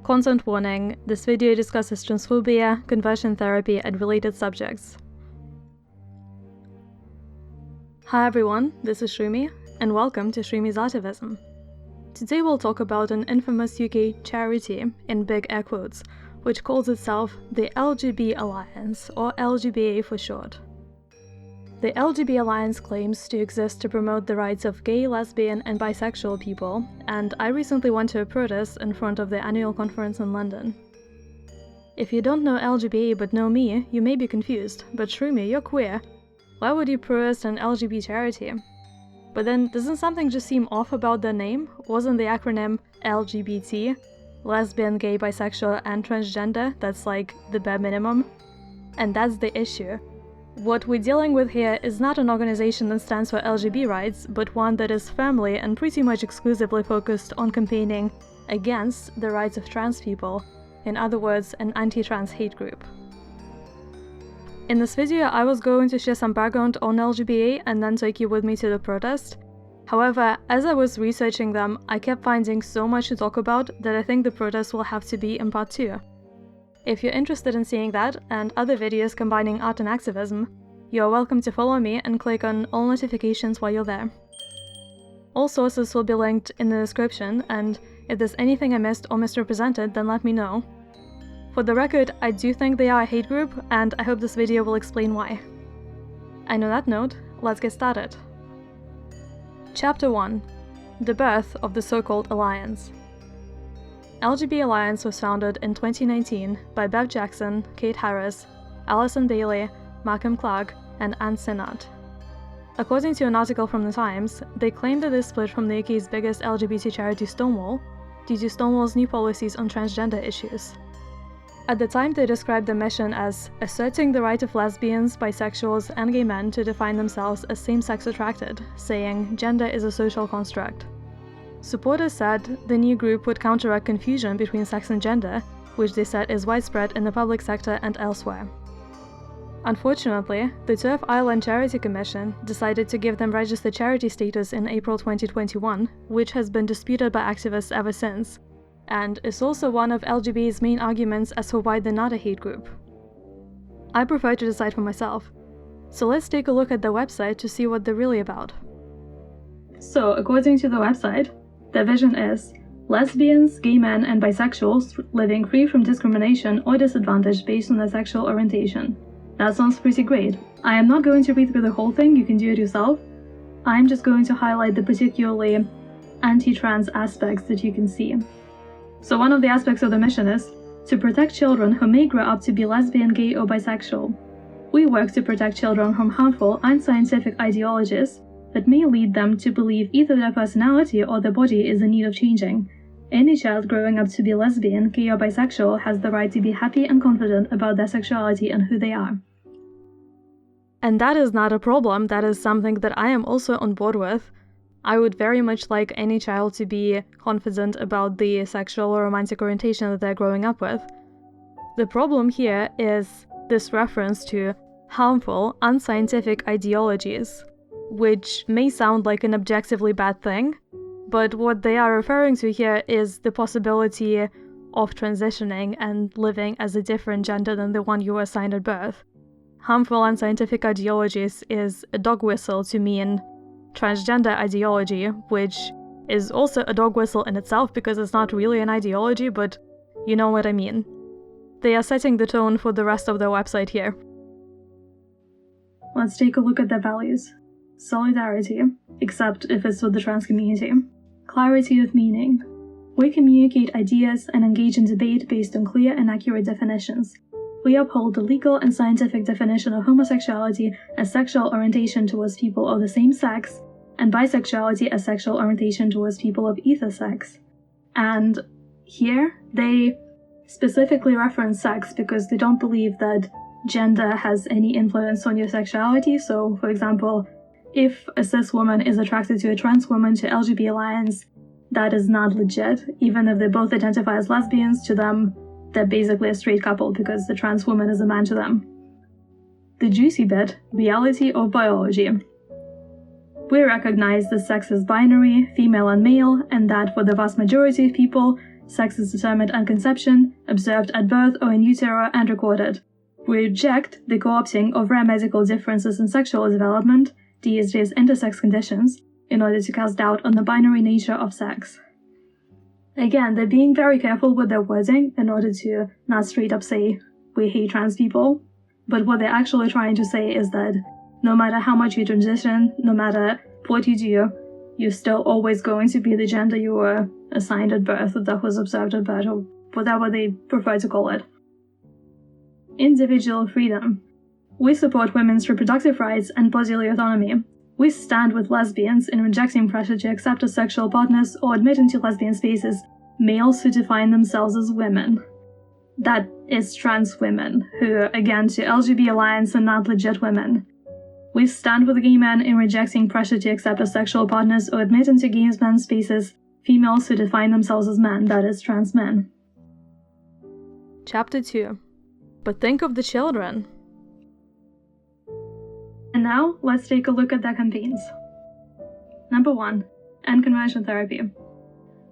Content warning, this video discusses transphobia, conversion therapy, and related subjects. Hi everyone, this is Shrumi, and welcome to Shrumi's Artivism. Today we'll talk about an infamous UK charity, in big air quotes, which calls itself the LGB Alliance, or LGBA for short. The LGB Alliance claims to exist to promote the rights of gay, lesbian, and bisexual people, and I recently went to a protest in front of the annual conference in London. If you don't know LGBA but know me, you may be confused, but Shrumi, you're queer. Why would you protest an LGBT charity? But then, doesn't something just seem off about the name? Wasn't the acronym LGBT, lesbian, gay, bisexual, and transgender? That's like the bare minimum. And that's the issue. What we're dealing with here is not an organization that stands for LGBT rights, but one that is firmly and pretty much exclusively focused on campaigning against the rights of trans people, in other words, an anti-trans hate group. In this video, I was going to share some background on LGBA and then take you with me to the protest. However, as I was researching them, I kept finding so much to talk about that I think the protest will have to be in part 2. If you're interested in seeing that, and other videos combining art and activism, you're welcome to follow me and click on all notifications while you're there. All sources will be linked in the description, and if there's anything I missed or misrepresented, then let me know. For the record, I do think they are a hate group, and I hope this video will explain why. And on that note, let's get started. Chapter 1. The birth of the so-called Alliance. LGB Alliance was founded in 2019 by Bev Jackson, Kate Harris, Alison Bailey, Malcolm Clark, and Anne Sinnott. According to an article from The Times, they claim that they split from the UK's biggest LGBT charity Stonewall due to Stonewall's new policies on transgender issues. At the time, they described their mission as asserting the right of lesbians, bisexuals, and gay men to define themselves as same-sex attracted, saying gender is a social construct. Supporters said the new group would counteract confusion between sex and gender, which they said is widespread in the public sector and elsewhere. Unfortunately, the Turf Island Charity Commission decided to give them registered charity status in April 2021, which has been disputed by activists ever since, and is also one of LGBA's main arguments as to why they're not a hate group. I prefer to decide for myself, so let's take a look at their website to see what they're really about. So, according to the website, their vision is lesbians, gay men, and bisexuals living free from discrimination or disadvantage based on their sexual orientation. That sounds pretty great. I am not going to read through the whole thing, you can do it yourself. I'm just going to highlight the particularly anti-trans aspects that you can see. So one of the aspects of the mission is to protect children who may grow up to be lesbian, gay, or bisexual. We work to protect children from harmful, unscientific ideologies that may lead them to believe either their personality or their body is in need of changing. Any child growing up to be lesbian, gay, or bisexual has the right to be happy and confident about their sexuality and who they are. And that is not a problem, that is something that I am also on board with. I would very much like any child to be confident about the sexual or romantic orientation that they're growing up with. The problem here is this reference to harmful, unscientific ideologies, which may sound like an objectively bad thing, but what they are referring to here is the possibility of transitioning and living as a different gender than the one you were assigned at birth. Harmful, unscientific ideologies is a dog whistle to mean transgender ideology, which is also a dog whistle in itself because it's not really an ideology, but you know what I mean. They are setting the tone for the rest of their website here. Let's take a look at their values. Solidarity, except if it's with the trans community. Clarity of meaning. We communicate ideas and engage in debate based on clear and accurate definitions. We uphold the legal and scientific definition of homosexuality as sexual orientation towards people of the same sex, and bisexuality as sexual orientation towards people of either sex. And here, they specifically reference sex because they don't believe that gender has any influence on your sexuality. So, for example, if a cis woman is attracted to a trans woman to LGB Alliance, that is not legit. Even if they both identify as lesbians, to them, they're basically a straight couple because the trans woman is a man to them. The juicy bit, reality or biology. We recognize that sex is binary, female and male, and that for the vast majority of people, sex is determined at conception, observed at birth or in utero, and recorded. We reject the co-opting of rare medical differences in sexual development, DSD's intersex conditions, in order to cast doubt on the binary nature of sex. Again, they're being very careful with their wording in order to not straight up say, we hate trans people, but what they're actually trying to say is that no matter how much you transition, no matter what you do, you're still always going to be the gender you were assigned at birth, that was observed at birth, or whatever they prefer to call it. Individual freedom. We support women's reproductive rights and bodily autonomy. We stand with lesbians in rejecting pressure to accept as sexual partners or admit into lesbian spaces males who define themselves as women. That is trans women, who, again, to LGB Alliance, are not legit women. We stand with gay men in rejecting pressure to accept as sexual partners or admit into gay men's spaces females who define themselves as men, that is, trans men. Chapter 2. But think of the children. And now, let's take a look at their campaigns. Number 1. End conversion therapy.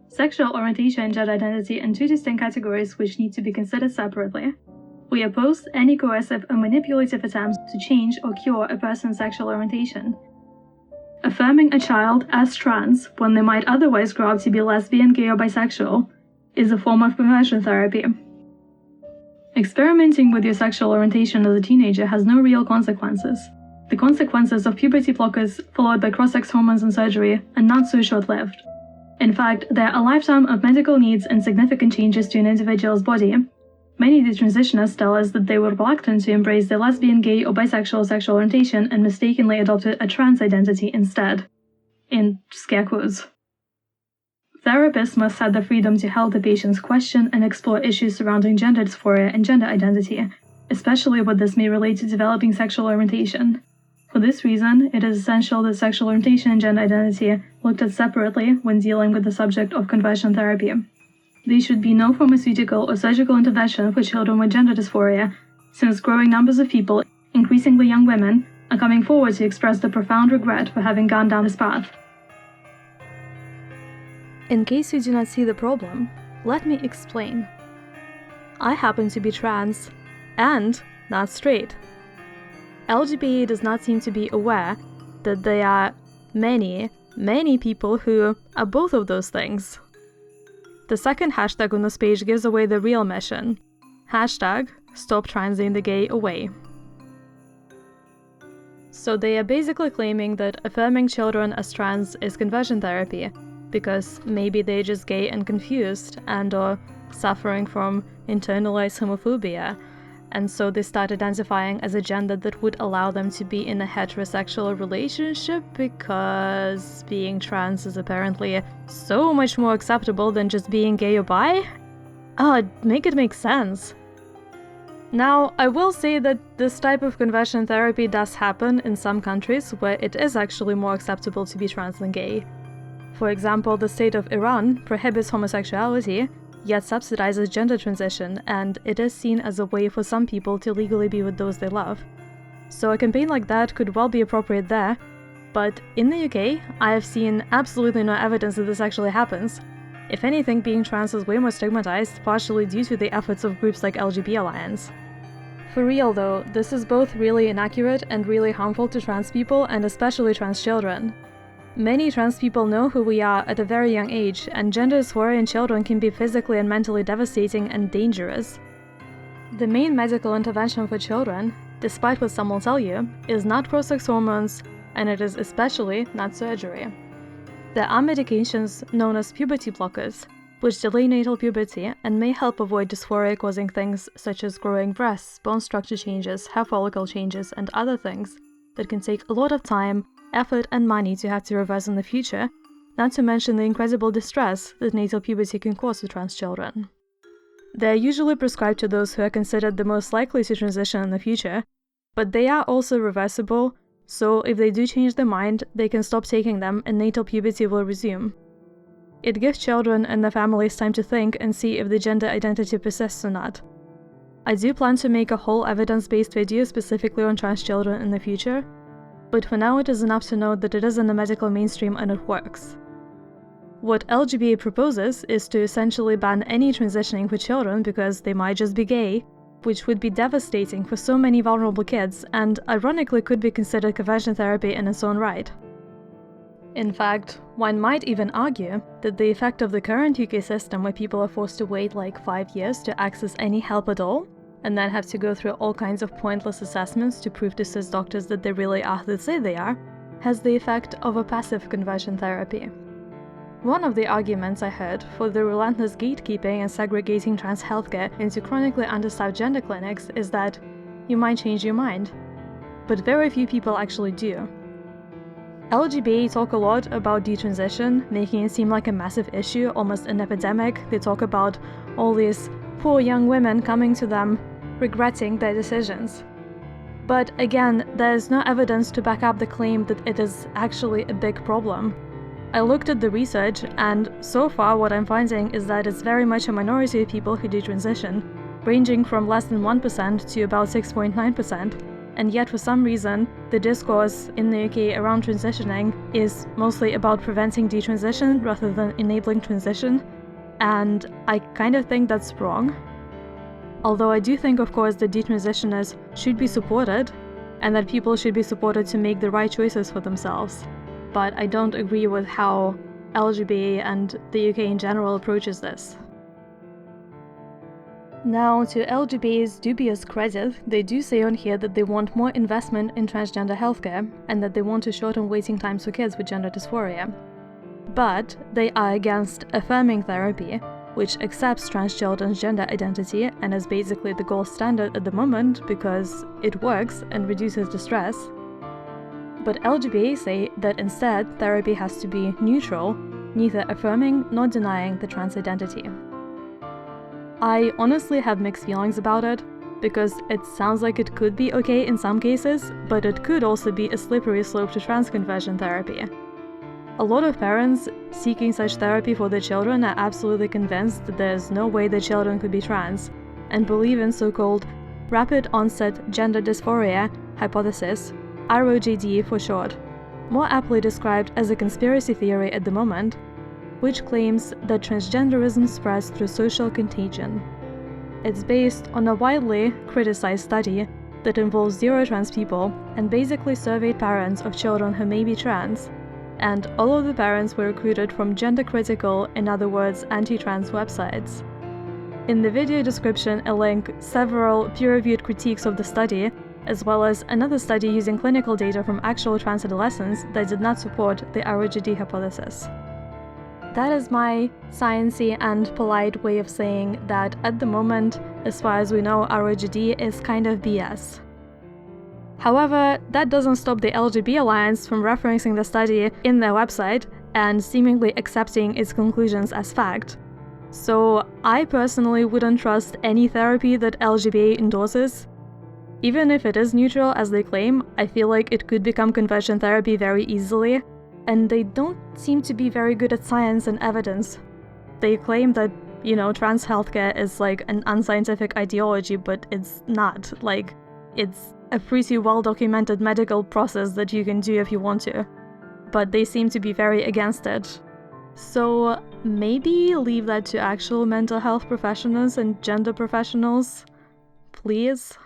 Sexual orientation and gender identity are two distinct categories which need to be considered separately. We oppose any coercive or manipulative attempts to change or cure a person's sexual orientation. Affirming a child as trans when they might otherwise grow up to be lesbian, gay, or bisexual is a form of conversion therapy. Experimenting with your sexual orientation as a teenager has no real consequences. The consequences of puberty blockers followed by cross-sex hormones and surgery are not so short-lived. In fact, there are a lifetime of medical needs and significant changes to an individual's body. Many detransitioners tell us that they were reluctant to embrace their lesbian, gay, or bisexual sexual orientation and mistakenly adopted a trans identity instead. In scare quotes. Therapists must have the freedom to help the patients question and explore issues surrounding gender dysphoria and gender identity, especially what this may relate to developing sexual orientation. For this reason, it is essential that sexual orientation and gender identity looked at separately when dealing with the subject of conversion therapy. There should be no pharmaceutical or surgical intervention for children with gender dysphoria, since growing numbers of people, increasingly young women, are coming forward to express their profound regret for having gone down this path. In case you do not see the problem, let me explain. I happen to be trans and not straight. LGBA does not seem to be aware that there are many people who are both of those things. The second hashtag on this page gives away the real mission. Hashtag Stop Transing the Gay Away. So they are basically claiming that affirming children as trans is conversion therapy, because maybe they're just gay and confused and or suffering from internalized homophobia, and so they start identifying as a gender that would allow them to be in a heterosexual relationship because being trans is apparently so much more acceptable than just being gay or bi? Make it make sense. Now, I will say that this type of conversion therapy does happen in some countries where it is actually more acceptable to be trans than gay. For example, the state of Iran prohibits homosexuality, yet subsidizes gender transition, and it is seen as a way for some people to legally be with those they love. So a campaign like that could well be appropriate there, but in the UK, I have seen absolutely no evidence that this actually happens. If anything, being trans is way more stigmatized, partially due to the efforts of groups like LGB Alliance. For real though, this is both really inaccurate and really harmful to trans people, and especially trans children. Many trans people know who we are at a very young age, and gender dysphoria in children can be physically and mentally devastating and dangerous. The main medical intervention for children, despite what some will tell you, is not cross-sex hormones, and it is especially not surgery. There are medications known as puberty blockers, which delay natal puberty and may help avoid dysphoria-causing things such as growing breasts, bone structure changes, hair follicle changes, and other things that can take a lot of time, effort, and money to have to reverse in the future, not to mention the incredible distress that natal puberty can cause to trans children. They are usually prescribed to those who are considered the most likely to transition in the future, but they are also reversible, so if they do change their mind, they can stop taking them and natal puberty will resume. It gives children and their families time to think and see if the gender identity persists or not. I do plan to make a whole evidence-based video specifically on trans children in the future, but for now it is enough to know that it is in the medical mainstream and it works. What LGBA proposes is to essentially ban any transitioning for children because they might just be gay, which would be devastating for so many vulnerable kids and ironically could be considered conversion therapy in its own right. In fact, one might even argue that the effect of the current UK system where people are forced to wait like 5 years to access any help at all, and then have to go through all kinds of pointless assessments to prove to cis doctors that they really are who they say they are, has the effect of a passive conversion therapy. One of the arguments I heard for the relentless gatekeeping and segregating trans healthcare into chronically understaffed gender clinics is that you might change your mind. But very few people actually do. LGBA talk a lot about detransition, making it seem like a massive issue, almost an epidemic. They talk about all these poor young women coming to them, regretting their decisions. But again, there's no evidence to back up the claim that it is actually a big problem. I looked at the research, and so far what I'm finding is that it's very much a minority of people who detransition, ranging from less than 1% to about 6.9%. And yet for some reason, the discourse in the UK around transitioning is mostly about preventing detransition rather than enabling transition, and I kind of think that's wrong. Although I do think, of course, that detransitioners should be supported, and that people should be supported to make the right choices for themselves. But I don't agree with how LGBA and the UK in general approaches this. Now, to LGBA's dubious credit, they do say on here that they want more investment in transgender healthcare and that they want to shorten waiting times for kids with gender dysphoria. But they are against affirming therapy, which accepts trans children's gender identity and is basically the gold standard at the moment because it works and reduces distress. But LGBA say that instead therapy has to be neutral, neither affirming nor denying the trans identity. I honestly have mixed feelings about it, because it sounds like it could be okay in some cases, but it could also be a slippery slope to trans conversion therapy. A lot of parents seeking such therapy for their children are absolutely convinced that there's no way their children could be trans, and believe in so-called rapid onset gender dysphoria hypothesis, ROGD for short, more aptly described as a conspiracy theory at the moment, which claims that transgenderism spreads through social contagion. It's based on a widely criticized study that involves 0 trans people and basically surveyed parents of children who may be trans, and all of the parents were recruited from gender-critical, in other words, anti-trans websites. In the video description, I link several peer-reviewed critiques of the study, as well as another study using clinical data from actual trans adolescents that did not support the ROGD hypothesis. That is my sciencey and polite way of saying that at the moment, as far as we know, ROGD is kind of BS. However, that doesn't stop the LGB Alliance from referencing the study in their website and seemingly accepting its conclusions as fact. So I personally wouldn't trust any therapy that LGBA endorses. Even if it is neutral as they claim, I feel like it could become conversion therapy very easily. And they don't seem to be very good at science and evidence. They claim that, trans healthcare is like an unscientific ideology, but it's not. Like, it's a pretty well-documented medical process that you can do if you want to. But they seem to be very against it. So maybe leave that to actual mental health professionals and gender professionals, please.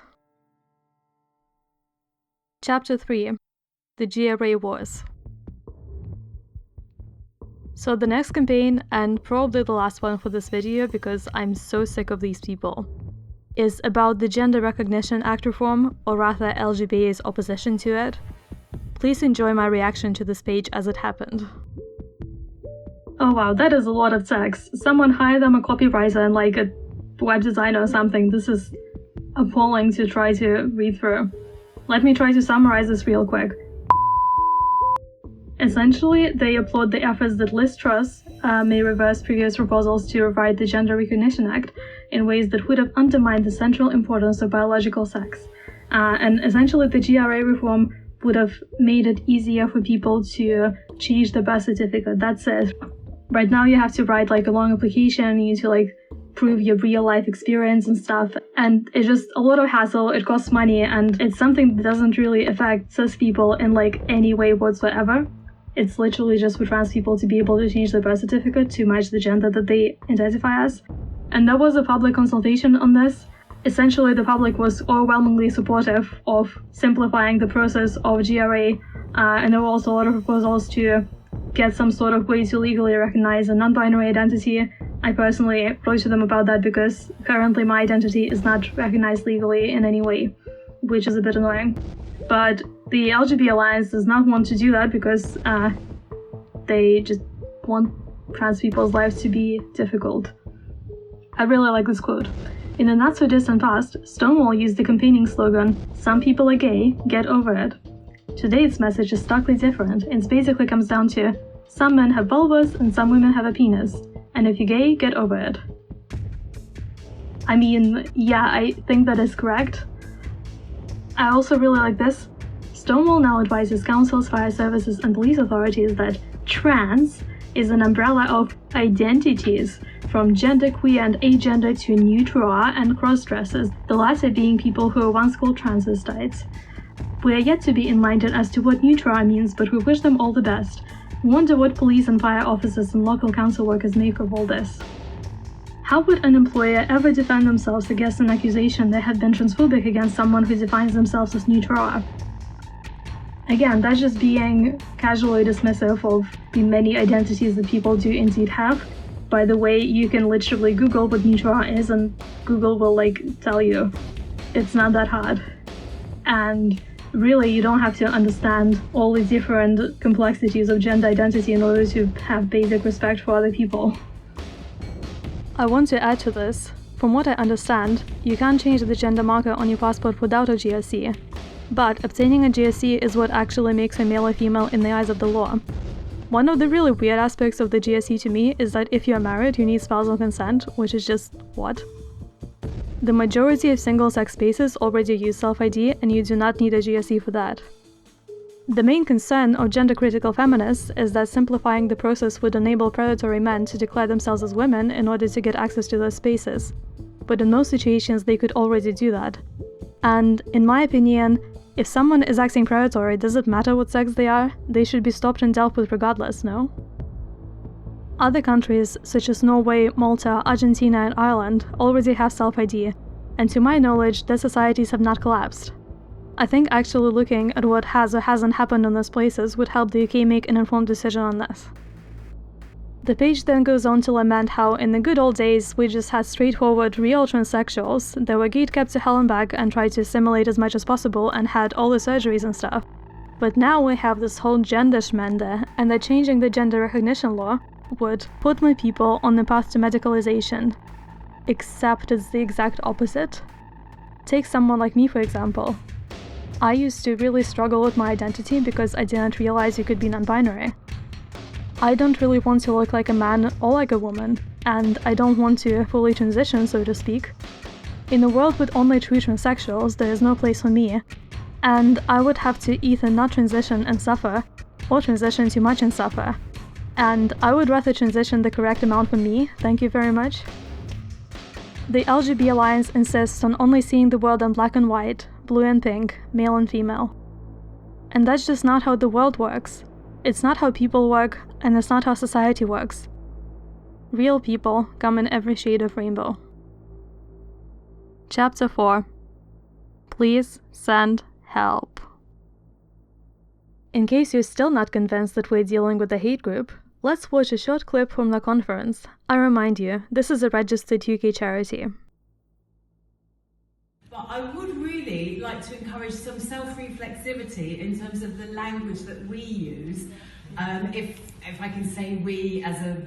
Chapter 3. The GRA Wars. So the next campaign, and probably the last one for this video because I'm so sick of these people, is about the Gender Recognition Act reform, or rather LGBA's opposition to it. Please enjoy my reaction to this page as it happened. Oh wow, that is a lot of text. Someone hire them a copywriter and like a web designer or something. This is appalling to try to read through. Let me try to summarize this real quick. Essentially, they applaud the efforts that Liz Truss may reverse previous proposals to rewrite the Gender Recognition Act in ways that would have undermined the central importance of biological sex. And essentially, the GRA reform would have made it easier for people to change the birth certificate. That's it. Right now, you have to write like a long application, you need to like prove your real life experience and stuff, and it's just a lot of hassle, it costs money, and it's something that doesn't really affect cis people in like any way whatsoever. It's literally just for trans people to be able to change their birth certificate to match the gender that they identify as. And there was a public consultation on this. Essentially, the public was overwhelmingly supportive of simplifying the process of GRA, and there were also a lot of proposals to get some sort of way to legally recognize a non-binary identity. I personally wrote to them about that because currently my identity is not recognized legally in any way, which is a bit annoying. But the LGB Alliance does not want to do that because they just want trans people's lives to be difficult. I really like this quote. In the not-so-distant past, Stonewall used the campaigning slogan, "Some people are gay, get over it." Today its message is starkly different. It basically comes down to, some men have vulvas and some women have a penis, and if you're gay, get over it. I mean, yeah, I think that is correct. I also really like this. Stonewall now advises councils, fire services, and police authorities that trans is an umbrella of identities, from genderqueer and agender to neutral and cross-dressers, the latter being people who were once called transvestites. We are yet to be enlightened as to what neutral means, but we wish them all the best. We wonder what police and fire officers and local council workers make of all this. How would an employer ever defend themselves against an accusation they have been transphobic against someone who defines themselves as neutral? Again, that's just being casually dismissive of the many identities that people do indeed have. By the way, you can literally Google what neutral is and Google will tell you. It's not that hard. And really, you don't have to understand all the different complexities of gender identity in order to have basic respect for other people. I want to add to this. From what I understand, you can't change the gender marker on your passport without a GSC. But obtaining a GSC is what actually makes a male or female in the eyes of the law. One of the really weird aspects of the GSC to me is that if you're married, you need spousal consent, which is just what? The majority of single-sex spaces already use self-ID, and you do not need a GSC for that. The main concern of gender-critical feminists is that simplifying the process would enable predatory men to declare themselves as women in order to get access to those spaces. But in most situations, they could already do that. And, in my opinion, if someone is acting predatory, does it matter what sex they are? They should be stopped and dealt with regardless, no? Other countries, such as Norway, Malta, Argentina, and Ireland, already have self-ID, and to my knowledge, their societies have not collapsed. I think actually looking at what has or hasn't happened in those places would help the UK make an informed decision on this. The page then goes on to lament how, in the good old days, we just had straightforward, real transsexuals that were gate-kept to hell and back and tried to assimilate as much as possible and had all the surgeries and stuff. But now we have this whole gender shmender, and that changing the gender recognition law would put my people on the path to medicalization. Except it's the exact opposite. Take someone like me, for example. I used to really struggle with my identity because I didn't realize you could be non-binary. I don't really want to look like a man or like a woman, and I don't want to fully transition, so to speak. In a world with only true transsexuals, there is no place for me, and I would have to either not transition and suffer, or transition too much and suffer. And I would rather transition the correct amount for me, thank you very much. The LGB Alliance insists on only seeing the world in black and white, blue and pink, male and female. And that's just not how the world works. It's not how people work, and it's not how society works. Real people come in every shade of rainbow. Chapter 4. Please send help. In case you're still not convinced that we're dealing with a hate group, let's watch a short clip from the conference. I remind you, this is a registered UK charity. But I would really like to encourage some self-reflexivity in terms of the language that we use. If I can say we as a,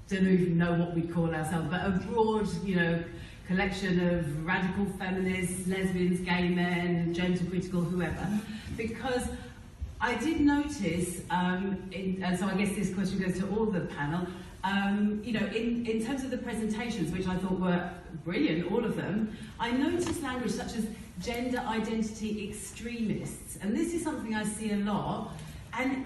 don't even know what we call ourselves, but a broad, collection of radical feminists, lesbians, gay men, gender critical, whoever. Because I did notice, and so I guess this question goes to all the panel, in terms of the presentations, which I thought were brilliant, all of them, I noticed language such as gender identity extremists, and this is something I see a lot. And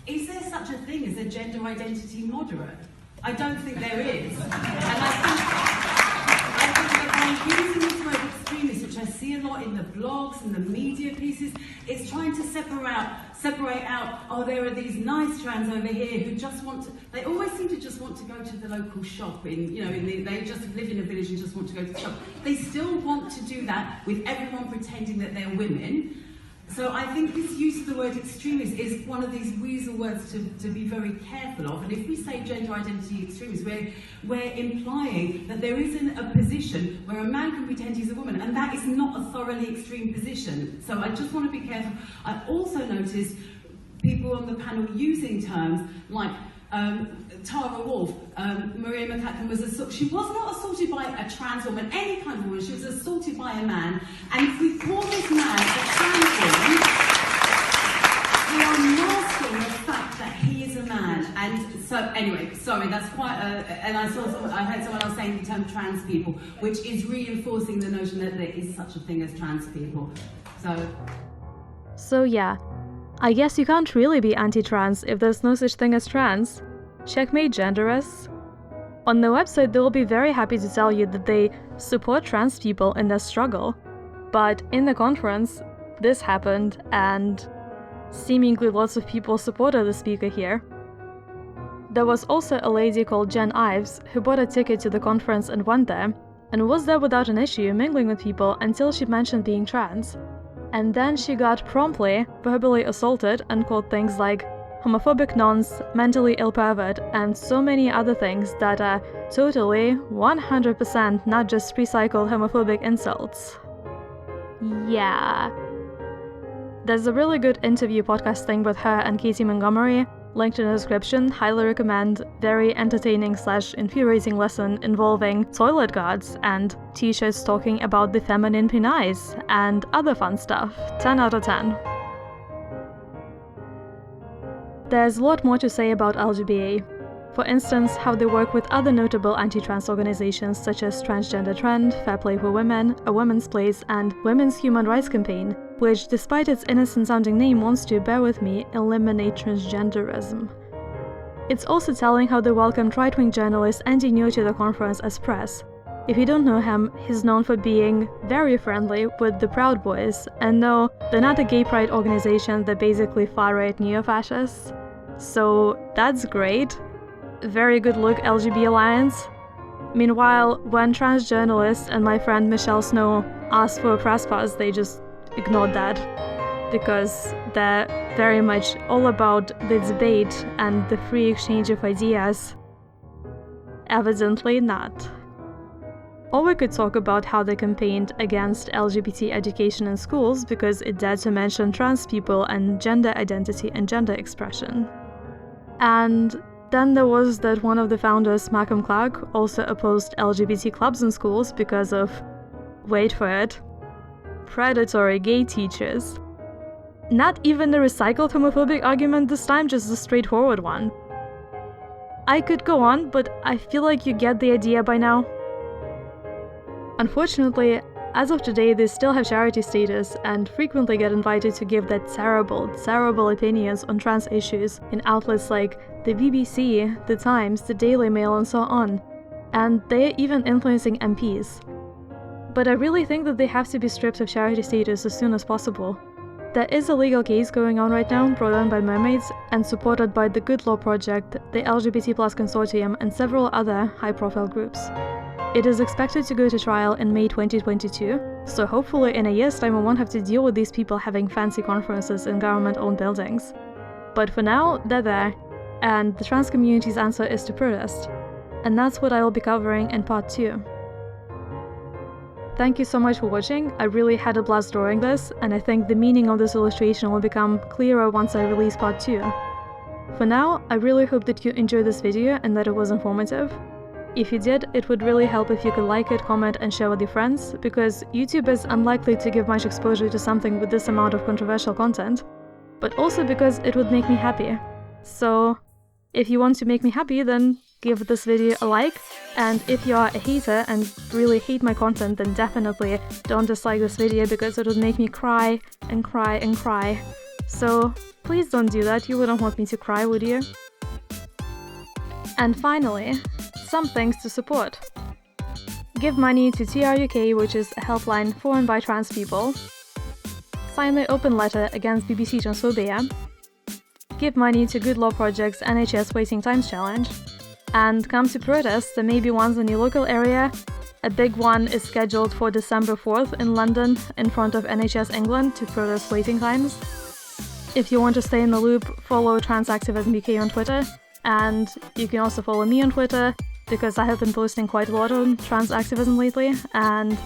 is there such a thing as a gender identity moderate? I don't think there is. And I think that by using this word extremist, which I see a lot in the blogs and the media pieces, it's trying to separate out, oh, there are these nice trans over here who just want to, they always seem to just want to go to the local shop they just live in a village and just want to go to the shop. They still want to do that with everyone pretending that they're women. So I think this use of the word extremist is one of these weasel words to be very careful of. And if we say gender identity extremist, we're implying that there isn't a position where a man can pretend he's a woman, and that is not a thoroughly extreme position. So I just want to be careful. I also noticed people on the panel using terms like Tara Wolf, Maria McCacken she was not assaulted by a trans woman, any kind of woman, she was assaulted by a man, and if we call this man a trans woman, we are masking the fact that he is a man. And so, anyway, sorry, that's quite and I heard someone else saying the term trans people, which is reinforcing the notion that there is such a thing as trans people. So yeah, I guess you can't really be anti-trans if there's no such thing as trans. Checkmate genderists. On the website, they will be very happy to tell you that they support trans people in their struggle. But in the conference, this happened, and seemingly lots of people supported the speaker here. There was also a lady called Jen Ives who bought a ticket to the conference and went there, and was there without an issue mingling with people until she mentioned being trans. And then she got promptly verbally assaulted and called things like homophobic nonce, mentally ill pervert, and so many other things that are totally 100% not just recycled homophobic insults. Yeah. There's a really good interview podcast thing with her and Katie Montgomery, linked in the description. Highly recommend. Very entertaining / infuriating lesson involving toilet guards and t-shirts talking about the feminine penis and other fun stuff. 10 out of 10. There's a lot more to say about LGBA. For instance, how they work with other notable anti-trans organizations such as Transgender Trend, Fair Play for Women, A Woman's Place, and Women's Human Rights Campaign, which, despite its innocent-sounding name, wants to, bear with me, eliminate transgenderism. It's also telling how they welcomed right-wing journalist Andy Newell to the conference as press. If you don't know him, he's known for being very friendly with the Proud Boys, and no, they're not a gay pride organization, they're basically far-right neo-fascists. So that's great. Very good look, LGB Alliance. Meanwhile, when trans journalists and my friend Michelle Snow asked for a press pass, they just ignored that, because they're very much all about the debate and the free exchange of ideas. Evidently not. Or we could talk about how they campaigned against LGBT education in schools because it dared to mention trans people and gender identity and gender expression. And then there was that one of the founders, Malcolm Clark, also opposed LGBT clubs in schools because of, wait for it, predatory gay teachers. Not even a recycled homophobic argument this time, just a straightforward one. I could go on, but I feel like you get the idea by now. Unfortunately, as of today, they still have charity status and frequently get invited to give their terrible, terrible opinions on trans issues in outlets like the BBC, The Times, The Daily Mail, and so on. And they're even influencing MPs. But I really think that they have to be stripped of charity status as soon as possible. There is a legal case going on right now, brought on by Mermaids and supported by the Good Law Project, the LGBT+ Consortium, and several other high-profile groups. It is expected to go to trial in May 2022, so hopefully in a year's time I won't have to deal with these people having fancy conferences in government-owned buildings. But for now, they're there, and the trans community's answer is to protest. And that's what I will be covering in part 2. Thank you so much for watching. I really had a blast drawing this, and I think the meaning of this illustration will become clearer once I release part 2. For now, I really hope that you enjoyed this video and that it was informative. If you did, it would really help if you could like it, comment, and share with your friends, because YouTube is unlikely to give much exposure to something with this amount of controversial content, but also because it would make me happy. So, if you want to make me happy, then give this video a like, and if you are a hater and really hate my content, then definitely don't dislike this video because it would make me cry and cry and cry. So, please don't do that, you wouldn't want me to cry, would you? And finally, some things to support. Give money to TRUK, which is a helpline for and by trans people. Sign the open letter against BBC transphobia. give money to good law projects NHS Waiting Times Challenge, and come to protests. There may be ones in your local area. A big one is scheduled for December 4th in London in front of NHS England to protest waiting times. If you want to stay in the loop, follow Trans Activism UK on Twitter, and you can also follow me on Twitter because I have been posting quite a lot on trans activism lately, and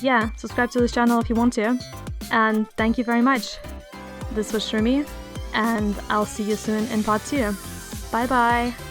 yeah, subscribe to this channel if you want to. And thank you very much. This was Shrumi, and I'll see you soon in part 2. Bye bye!